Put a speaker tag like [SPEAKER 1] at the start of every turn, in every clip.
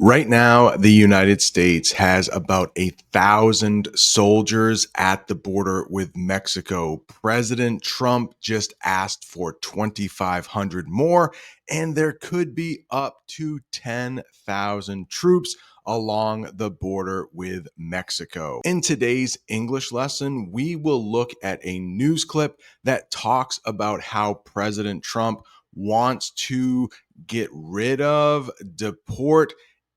[SPEAKER 1] Right now, the United States has about 1,000 soldiers at the border with Mexico. President Trump just asked for 2,500 more, and there could be up to 10,000 troops along the border with Mexico. In today's English lesson, we will look at a news clip that talks about how President Trump wants to get rid of, deport,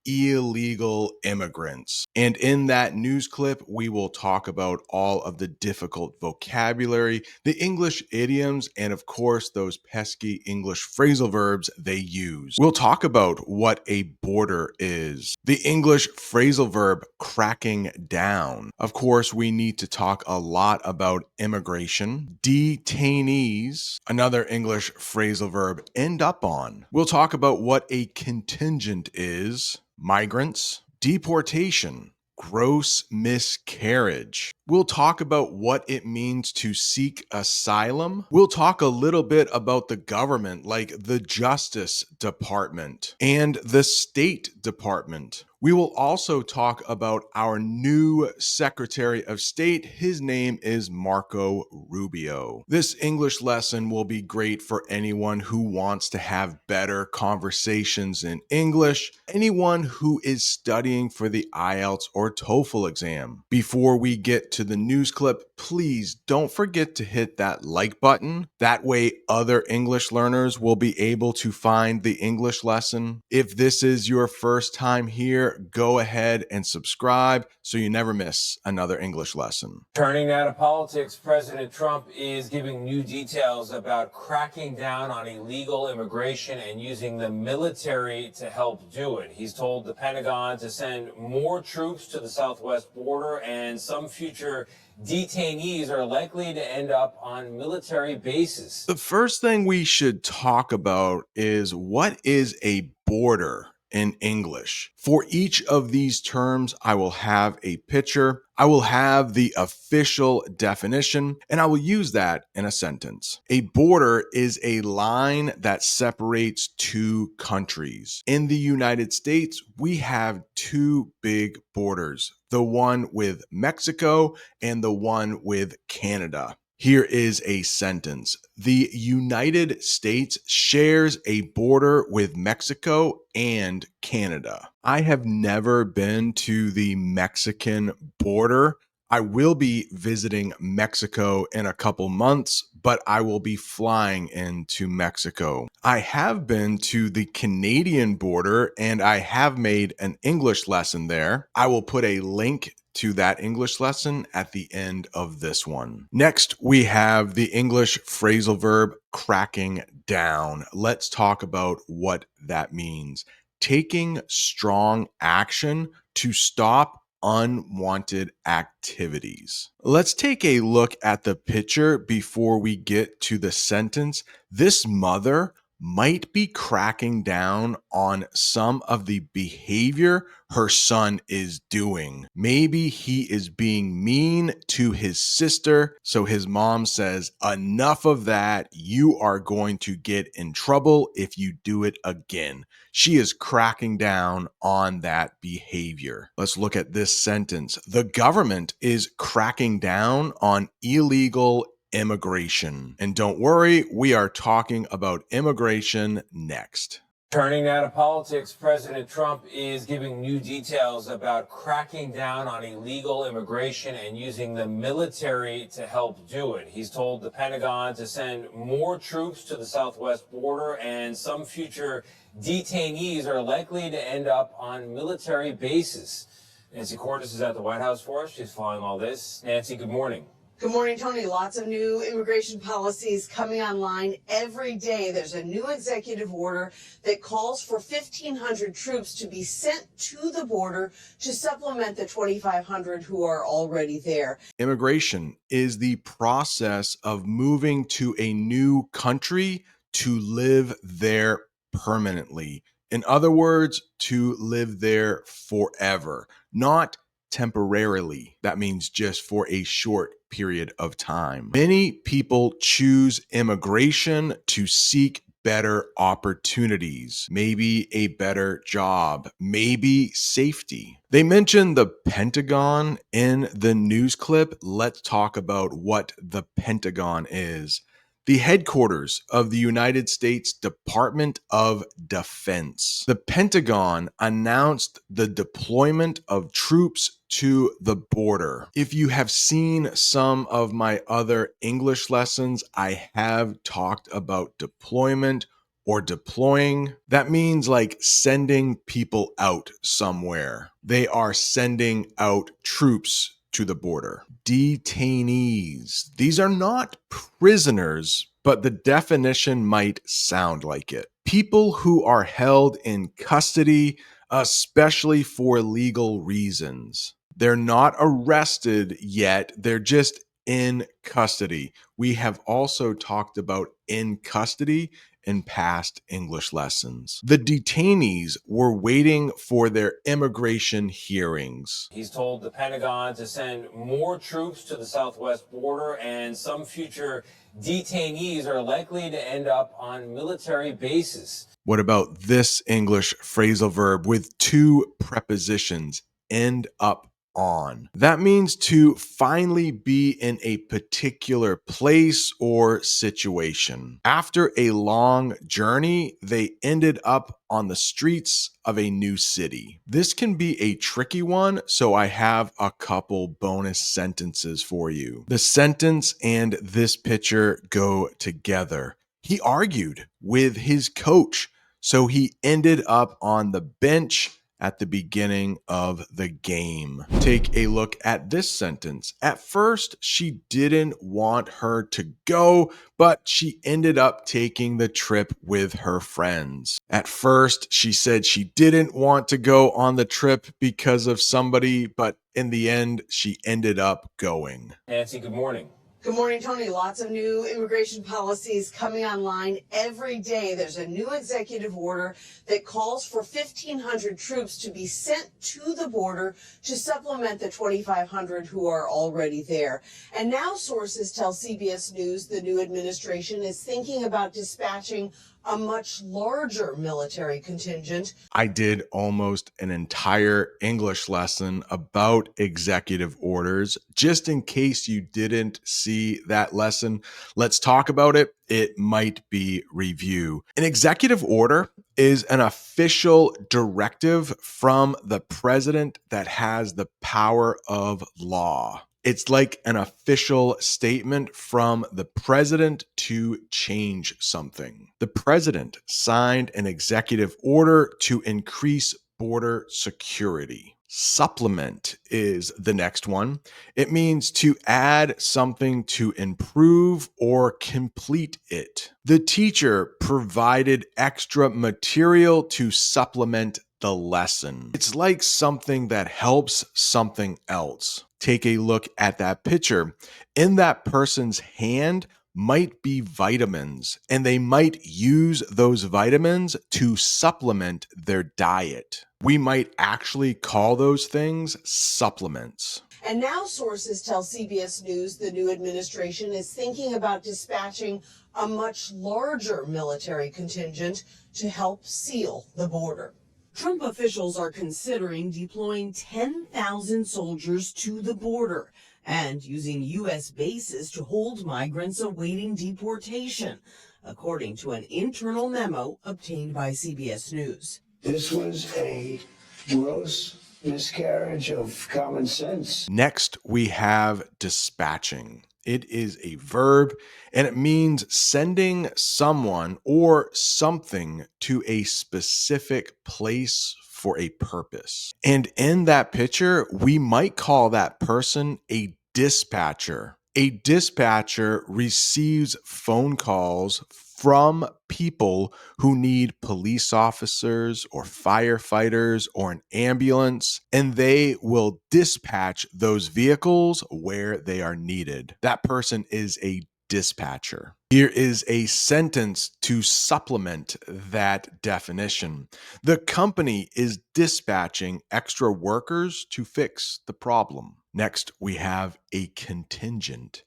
[SPEAKER 1] illegal immigrants. And in that news clip, we will talk about all of the difficult vocabulary, the English idioms, and of course, those pesky English phrasal verbs they use. We'll talk about what a border is, the English phrasal verb cracking down. Of course, we need to talk a lot about immigration, detainees, another English phrasal verb, end up on. We'll talk about what a contingent is, migrants, deportation, gross miscarriage. We'll talk about what it means to seek asylum. We'll talk a little bit about the government, like the Justice Department and the State Department. We will also talk about our new Secretary of State. His name is Marco Rubio. This English lesson will be great for anyone who wants to have better conversations in English, anyone who is studying for the IELTS or TOEFL exam. Before we get to the news clip, please don't forget to hit that like button. That way, other English learners will be able to find the English lesson. If this is your first time here, go ahead and subscribe so you never miss another English lesson.
[SPEAKER 2] Turning now to politics, President Trump is giving new details about cracking down on illegal immigration and using the military to help do it. He's told the Pentagon to send more troops to the southwest border, and some future detainees are likely to end up on military bases.
[SPEAKER 1] The first thing we should talk about is what is a border in English. For each of these terms, I will have a picture, I will have the official definition, and I will use that in a sentence. A border is a line that separates two countries. In the United States, we have two big borders, the one with Mexico and the one with Canada. Here is a sentence. The United States shares a border with Mexico and Canada. I have never been to the Mexican border. I will be visiting Mexico in a couple months, but I will be flying into Mexico. I have been to the Canadian border and I have made an English lesson there. I will put a link to that English lesson at the end of this one. Next, we have the English phrasal verb cracking down. Let's talk about what that means. Taking strong action to stop unwanted activities. Let's take a look at the picture before we get to the sentence. This mother might be cracking down on some of the behavior her son is doing. Maybe he is being mean to his sister, so his mom says, "Enough of that. You are going to get in trouble if you do it again." She is cracking down on that behavior. Let's look at this sentence. The government is cracking down on illegal immigration. And don't worry, we are talking about immigration next.
[SPEAKER 2] Turning now to politics, President Trump is giving new details about cracking down on illegal immigration and using the military to help do it. He's told the Pentagon to send more troops to the southwest border, and some future detainees are likely to end up on military bases. Nancy Cordes is at the White House for us. She's following all this. Nancy, good morning.
[SPEAKER 3] Good morning, Tony. Lots of new immigration policies coming online every day. There's a new executive order that calls for 1,500 troops to be sent to the border to supplement the 2,500 who are already there.
[SPEAKER 1] Immigration is the process of moving to a new country to live there permanently. In other words, to live there forever, not temporarily. That means just for a short period of time. Many people choose immigration to seek better opportunities, maybe a better job, maybe safety. They mentioned the Pentagon in the news clip. Let's talk about what the Pentagon is. The headquarters of the United States Department of Defense. The Pentagon announced the deployment of troops to the border. If you have seen some of my other English lessons, I have talked about deployment or deploying. That means like sending people out somewhere. They are sending out troops to the border. Detainees. These are not prisoners, but the definition might sound like it. People who are held in custody, especially for legal reasons. They're not arrested yet, they're just in custody. We have also talked about in custody in past English lessons. The detainees were waiting for their immigration hearings.
[SPEAKER 2] He's told the Pentagon to send more troops to the southwest border, and some future detainees are likely to end up on military bases.
[SPEAKER 1] What about this English phrasal verb with two prepositions, end up on? That means to finally be in a particular place or situation. After a long journey, they ended up on the streets of a new city. This can be a tricky one, so I have a couple bonus sentences for you. The sentence and this picture go together. He argued with his coach, so he ended up on the bench at the beginning of the game. Take a look at this sentence. At first, she didn't want her to go, but she ended up taking the trip with her friends. At first, she said she didn't want to go on the trip because of somebody, but in the end, she ended up going.
[SPEAKER 2] Nancy, good morning.
[SPEAKER 3] Good morning, Tony. Lots of new immigration policies coming online every day. There's a new executive order that calls for 1,500 troops to be sent to the border to supplement the 2,500 who are already there. And now sources tell CBS News the new administration is thinking about dispatching a much larger military contingent.
[SPEAKER 1] I did almost an entire English lesson about executive orders. Just in case you didn't see that lesson, let's talk about it. It might be review. An executive order is an official directive from the president that has the power of law. It's like an official statement from the president to change something. The president signed an executive order to increase border security. Supplement is the next one. It means to add something to improve or complete it. The teacher provided extra material to supplement the lesson. It's like something that helps something else. Take a look at that picture. In that person's hand might be vitamins, and they might use those vitamins to supplement their diet. We might actually call those things supplements.
[SPEAKER 3] And now sources tell CBS News the new administration is thinking about dispatching a much larger military contingent to help seal the border. Trump officials are considering deploying 10,000 soldiers to the border and using U.S. bases to hold migrants awaiting deportation, according to an internal memo obtained by CBS News.
[SPEAKER 4] This was a gross miscarriage of common sense.
[SPEAKER 1] Next, we have dispatching. It is a verb and it means sending someone or something to a specific place for a purpose. And in that picture, we might call that person a dispatcher. A dispatcher receives phone calls from people who need police officers or firefighters or an ambulance, and they will dispatch those vehicles where they are needed. That person is a dispatcher. Here is a sentence to supplement that definition. The company is dispatching extra workers to fix the problem. Next, we have a contingent.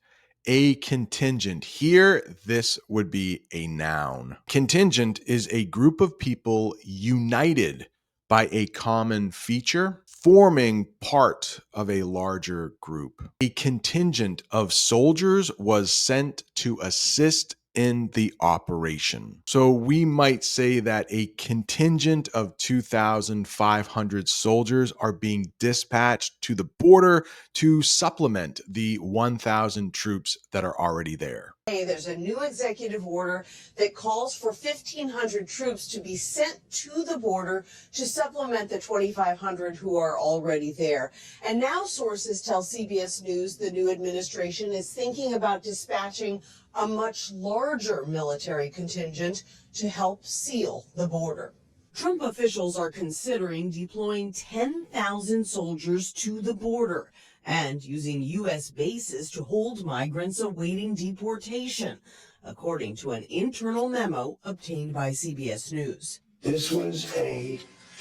[SPEAKER 1] A contingent. Here, this would be a noun. Contingent is a group of people united by a common feature, forming part of a larger group. A contingent of soldiers was sent to assist in the operation. So we might say that a contingent of 2,500 soldiers are being dispatched to the border to supplement the 1,000 troops that are already there.
[SPEAKER 3] There's a new executive order that calls for 1,500 troops to be sent to the border to supplement the 2,500 who are already there. And now sources tell CBS News the new administration is thinking about dispatching a much larger military contingent to help seal the border. Trump officials are considering deploying 10,000 soldiers to the border and using U.S. bases to hold migrants awaiting deportation, according to an internal memo obtained by CBS News.
[SPEAKER 4] This was a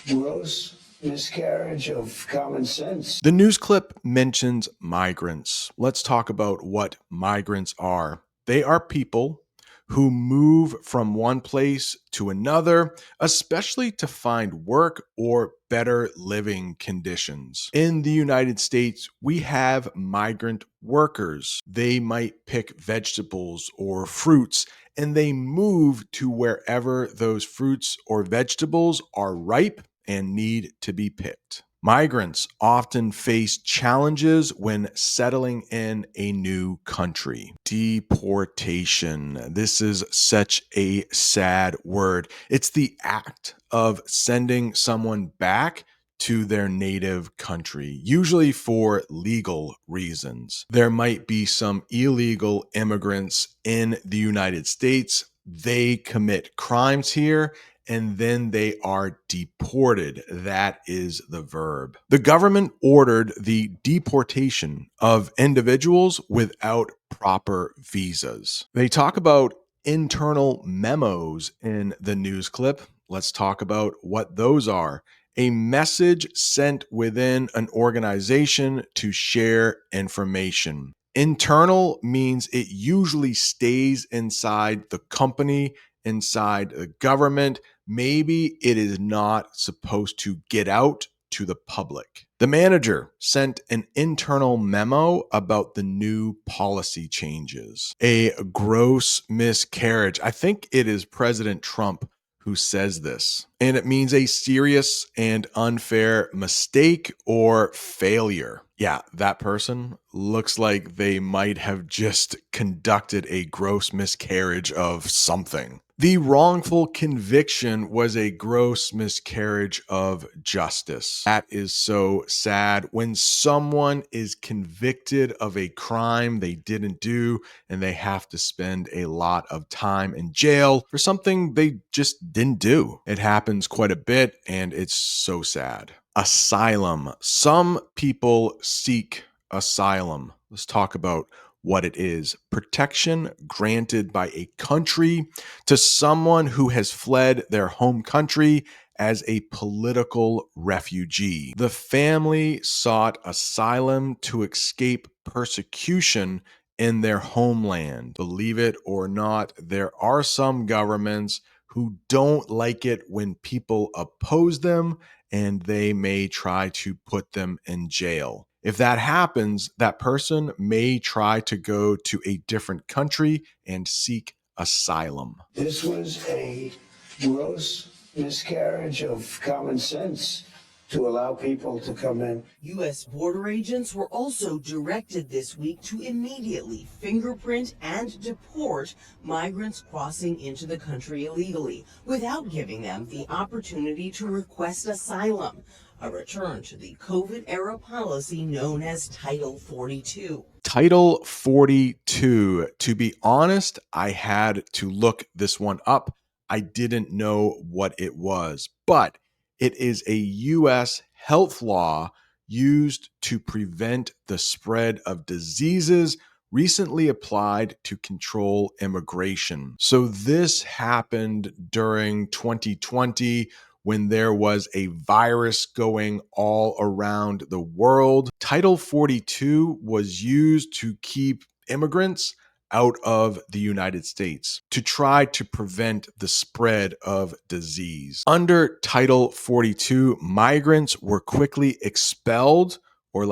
[SPEAKER 4] gross miscarriage of common sense.
[SPEAKER 1] The news clip mentions migrants. Let's talk about what migrants are. They are people who move from one place to another, especially to find work or better living conditions. In the United States, we have migrant workers. They might pick vegetables or fruits, and they move to wherever those fruits or vegetables are ripe and need to be picked. Migrants often face challenges when settling in a new country. Deportation. This is such a sad word. It's the act of sending someone back to their native country, usually for legal reasons. There might be some illegal immigrants in the United States. They commit crimes here and then they are deported. That is the verb. The government ordered the deportation of individuals without proper visas. They talk about internal memos in the news clip. Let's talk about what those are. A message sent within an organization to share information. Internal means it usually stays inside the company, inside the government. Maybe it is not supposed to get out to the public. The manager sent an internal memo about the new policy changes. A gross miscarriage. I think it is President Trump who says this. And it means a serious and unfair mistake or failure. Yeah, that person looks like they might have just conducted a gross miscarriage of something. The wrongful conviction was a gross miscarriage of justice. That is so sad when someone is convicted of a crime they didn't do and they have to spend a lot of time in jail for something they just didn't do. It happens quite a bit and it's so sad. Asylum. Some people seek asylum. Let's talk about what it is. Protection granted by a country to someone who has fled their home country as a political refugee. The family sought asylum to escape persecution in their homeland. Believe it or not, there are some governments who don't like it when people oppose them, and they may try to put them in jail. If that happens, that person may try to go to a different country and seek asylum.
[SPEAKER 4] This was a gross miscarriage of common sense to allow people to come in.
[SPEAKER 3] U.S. border agents were also directed this week to immediately fingerprint and deport migrants crossing into the country illegally without giving them the opportunity to request asylum, a return to the COVID-era policy known as Title 42.
[SPEAKER 1] Title 42. To be honest, I had to look this one up. I didn't know what it was, but it is a U.S. health law used to prevent the spread of diseases recently applied to control immigration. So this happened during 2020 when there was a virus going all around the world. Title 42 was used to keep immigrants out of the United States to try to prevent the spread of disease. Under Title 42, migrants were quickly expelled or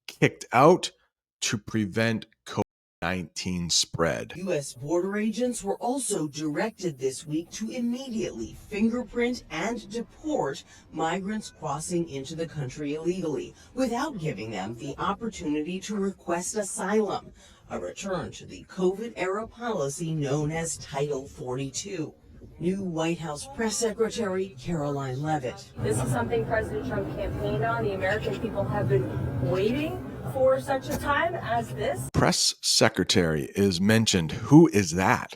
[SPEAKER 1] kicked out to prevent COVID-19 spread.
[SPEAKER 3] U.S. border agents were also directed this week to immediately fingerprint and deport migrants crossing into the country illegally without giving them the opportunity to request asylum, a return to the COVID-era policy known as Title 42. New White House Press Secretary Caroline Leavitt.
[SPEAKER 5] This is something President Trump campaigned on. The American people have been waiting for such a time as this.
[SPEAKER 1] Press secretary is mentioned. Who is that?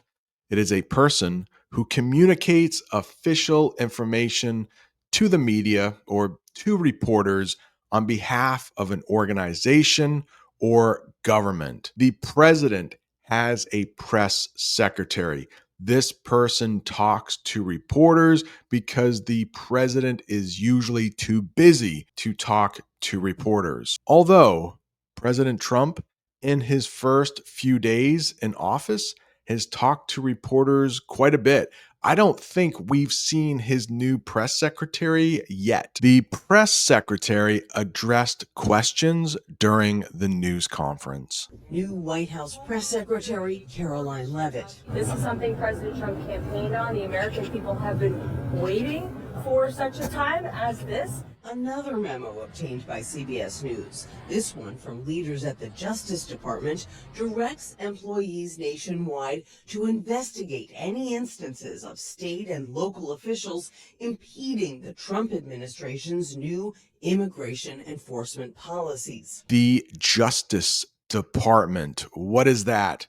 [SPEAKER 1] It is a person who communicates official information to the media or to reporters on behalf of an organization or government. The president has a press secretary. This person talks to reporters because the president is usually too busy to talk to reporters. Although President Trump, in his first few days in office, has talked to reporters quite a bit. I don't think we've seen his new press secretary yet. The press secretary addressed questions during the news conference.
[SPEAKER 3] New White House Press Secretary Caroline Leavitt.
[SPEAKER 5] This is something President Trump campaigned on. The American people have been waiting for such a time as this.
[SPEAKER 3] Another memo obtained by CBS News, this one from leaders at the Justice Department, directs employees nationwide to investigate any instances of state and local officials impeding the Trump administration's new immigration enforcement policies.
[SPEAKER 1] The Justice Department, what is that?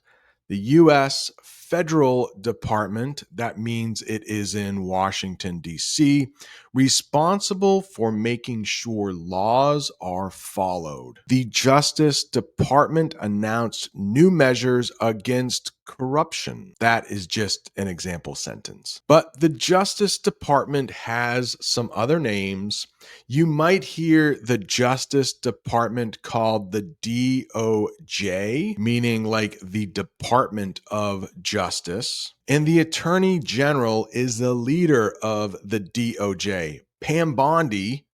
[SPEAKER 1] The U.S. Federal Department, that means it is in Washington, D.C., responsible for making sure laws are followed. The Justice Department announced new measures against corruption. That is just an example sentence. But the Justice Department has some other names. You might hear the Justice Department called the DOJ, meaning like the Department of Justice. And the Attorney General is the leader of the DOJ. Pam Bondi,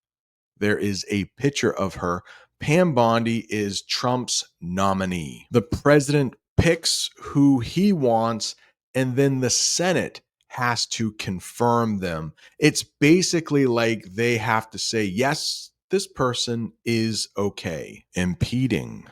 [SPEAKER 1] there is a picture of her. Pam Bondi is Trump's nominee. The president picks who he wants, and then the Senate has to confirm them. It's basically like they have to say, yes, this person is okay. Impeding.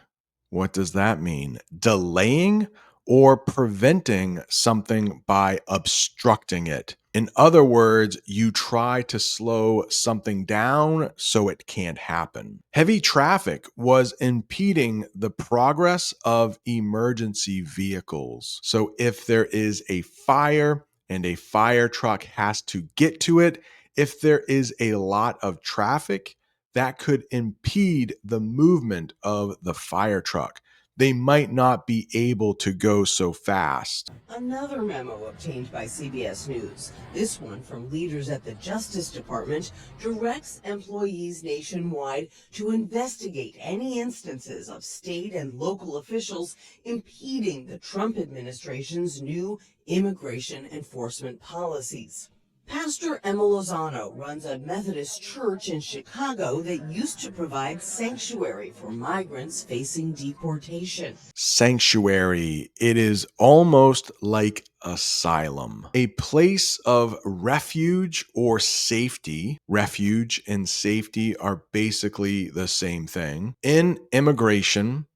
[SPEAKER 1] What does that mean? Delaying or preventing something by obstructing it. In other words, you try to slow something down so it can't happen. Heavy traffic was impeding the progress of emergency vehicles. So if there is a fire and a fire truck has to get to it, if there is a lot of traffic, that could impede the movement of the fire truck. They might not be able to go so fast.
[SPEAKER 3] Another memo obtained by CBS News, this one from leaders at the Justice Department, directs employees nationwide to investigate any instances of state and local officials impeding the Trump administration's new immigration enforcement policies. Pastor Emma Lozano runs a Methodist church in Chicago that used to provide sanctuary for migrants facing deportation.
[SPEAKER 1] Sanctuary. It is almost like asylum, a place of refuge or safety. Refuge and safety are basically the same thing. In immigration,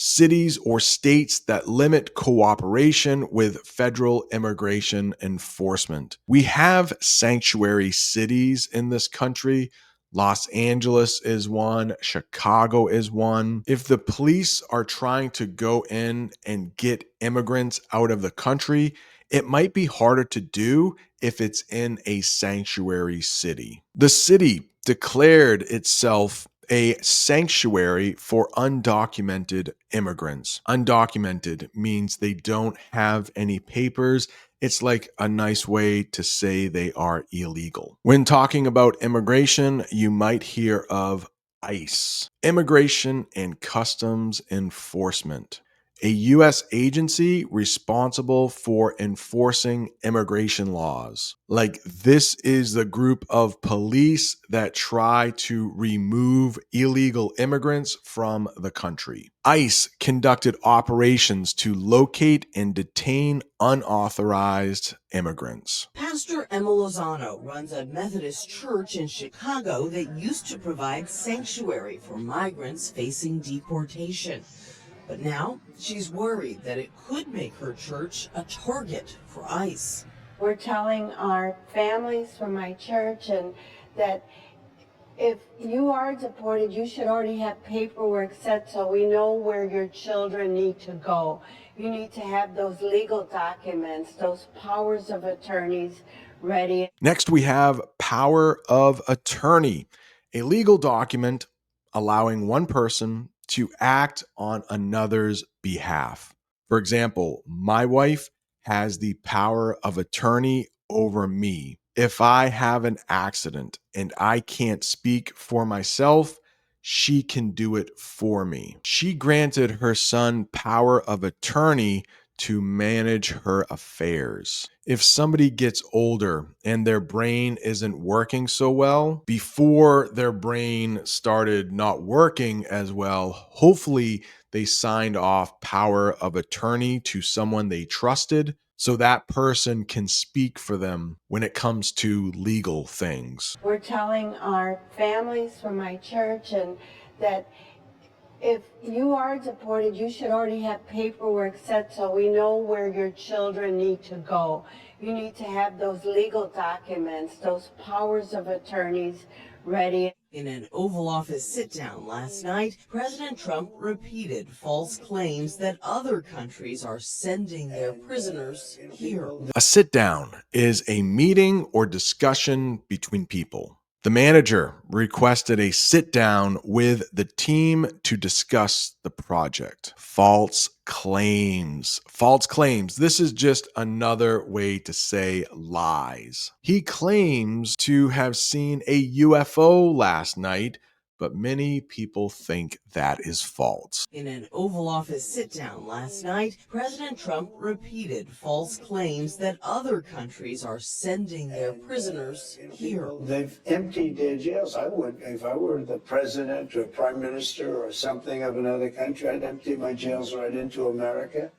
[SPEAKER 1] cities or states that limit cooperation with federal immigration enforcement. We have sanctuary cities in this country. Los Angeles is one, Chicago is one. If the police are trying to go in and get immigrants out of the country, it might be harder to do if it's in a sanctuary city. The city declared itself a sanctuary for undocumented immigrants. Undocumented means they don't have any papers. It's like a nice way to say they are illegal. When talking about immigration, you might hear of ICE, Immigration and Customs Enforcement. a U.S. agency responsible for enforcing immigration laws. Like, this is the group of police that try to remove illegal immigrants from the country. ICE conducted operations to locate and detain unauthorized immigrants.
[SPEAKER 6] Pastor Emma Lozano runs a Methodist church in Chicago that used to provide sanctuary for migrants facing deportation. But now she's worried that it could make her church a target for ICE.
[SPEAKER 7] We're telling our families from my church and that if you are deported, you should already have paperwork set so we know where your children need to go. You need to have those legal documents, those powers of attorneys ready.
[SPEAKER 1] Next, we have power of attorney, a legal document allowing one person to act on another's behalf. For example, my wife has the power of attorney over me. If I have an accident and I can't speak for myself, she can do it for me. She granted her son power of attorney to manage her affairs. If somebody gets older and their brain isn't working so well, before their brain started not working as well, hopefully they signed off power of attorney to someone they trusted so that person can speak for them when it comes to legal things.
[SPEAKER 7] We're telling our families from my church and that if you are deported, you should already have paperwork set so we know where your children need to go. You need to have those legal documents, those powers of attorneys ready.
[SPEAKER 6] In an Oval Office sit-down last night, President Trump repeated false claims that other countries are sending their prisoners here.
[SPEAKER 1] A sit-down is a meeting or discussion between people. The manager requested a sit-down with the team to discuss the project. False claims. False claims. This is just another way to say lies. He claims to have seen a UFO last night, but many people think that is false.
[SPEAKER 6] In an Oval Office sit-down last night, President Trump repeated false claims that other countries are sending their prisoners here.
[SPEAKER 4] They've emptied their jails. I would, if I were the president or prime minister or something of another country, I'd empty my jails right into America.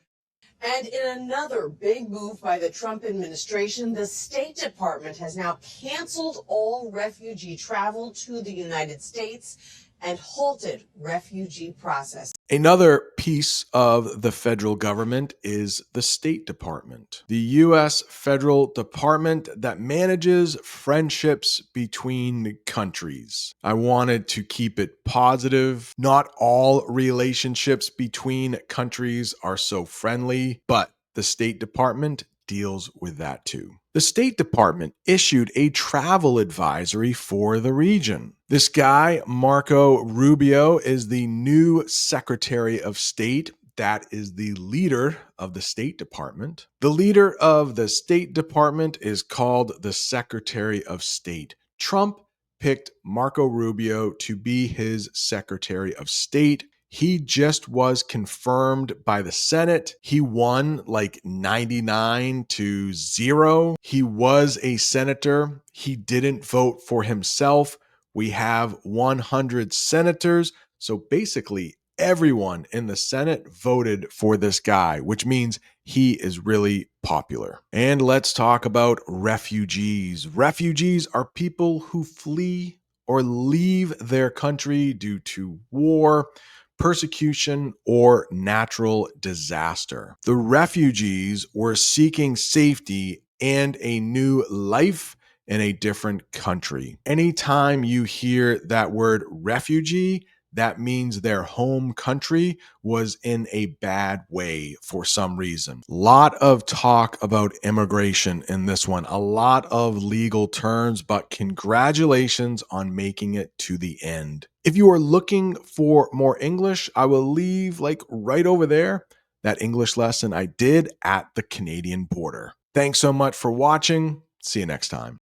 [SPEAKER 3] And in another big move by the Trump administration, the State Department has now canceled all refugee travel to the United States and halted refugee processing.
[SPEAKER 1] Another piece of the federal government is the State Department, the U.S. federal department that manages friendships between countries. I wanted to keep it positive. Not all relationships between countries are so friendly, but the State Department deals with that too. The State Department issued a travel advisory for the region. This guy, Marco Rubio, is the new Secretary of State. That is the leader of the State Department. The leader of the State Department is called the Secretary of State. Trump picked Marco Rubio to be his Secretary of State. He just was confirmed by the Senate. He won like 99-0. He was a senator. He didn't vote for himself. We have 100 senators. So basically, everyone in the Senate voted for this guy, which means he is really popular. And let's talk about refugees. Refugees are people who flee or leave their country due to war, persecution, or natural disaster. The refugees were seeking safety and a new life in a different country. Anytime you hear that word refugee, that means their home country was in a bad way for some reason. Lot of talk about immigration in this one, a lot of legal terms, but congratulations on making it to the end. If you are looking for more English, I will leave like right over there that English lesson I did at the Canadian border. Thanks so much for watching. See you next time.